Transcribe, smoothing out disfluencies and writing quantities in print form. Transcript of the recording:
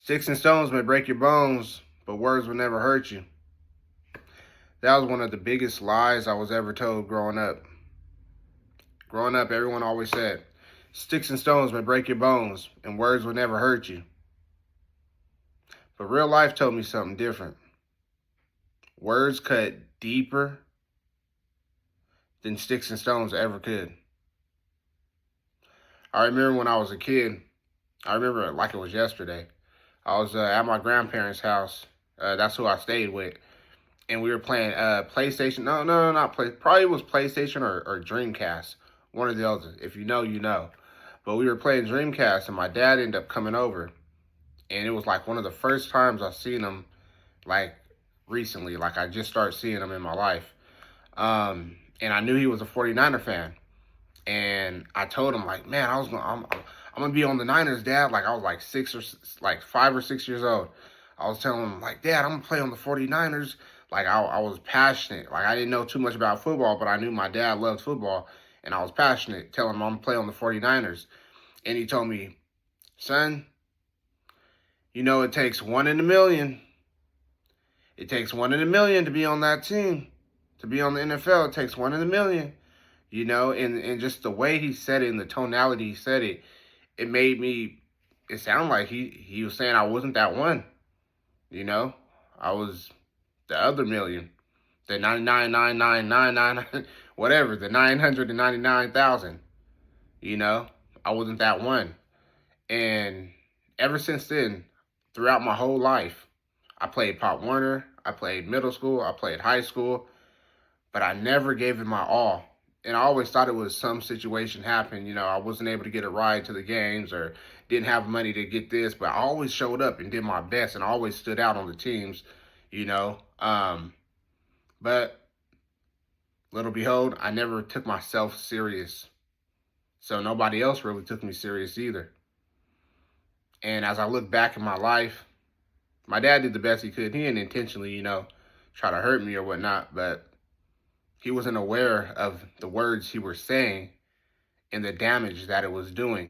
Sticks and stones may break your bones, but words will never hurt you. That was one of the biggest lies I was ever told growing up. Growing up, everyone always said, sticks and stones may break your bones, and words will never hurt you. But real life told me something different. Words cut deeper than sticks and stones ever could. I remember when I was a kid, I remember it like it was yesterday. I was at my grandparents' house. That's who I stayed with. And we were playing PlayStation. No, not Play. Probably was PlayStation or Dreamcast. One or the other. If you know, you know. But we were playing Dreamcast, and my dad ended up coming over. And it was like one of the first times I've seen him, like, recently. Like, I just started seeing him in my life. And I knew he was a 49er fan. And I told him, like, man, I'm gonna be on the Niners, Dad. Like, I was like 5 or 6 years old. I was telling him, like, Dad, I'm gonna play on the 49ers. Like, I was passionate. Like, I didn't know too much about football, but I knew my dad loved football. And I was passionate, telling him I'm gonna play on the 49ers. And he told me, son, you know it takes one in a million. It takes one in a million to be on that team. To be on the NFL, it takes one in a million. You know, and just the way he said it and the tonality he said it, it made me, it sounded like he was saying I wasn't that one. You know, I was the other million, the 99,999,999, whatever, the 999,000. You know, I wasn't that one. And ever since then, throughout my whole life, I played Pop Warner, I played middle school, I played high school, but I never gave it my all. And I always thought it was some situation happened. You know, I wasn't able to get a ride to the games or didn't have money to get this, but I always showed up and did my best and always stood out on the teams, you know. But little behold, I never took myself serious. So nobody else really took me serious either. And as I look back in my life, my dad did the best he could. He didn't intentionally, you know, try to hurt me or whatnot, but he wasn't aware of the words he was saying and the damage that it was doing.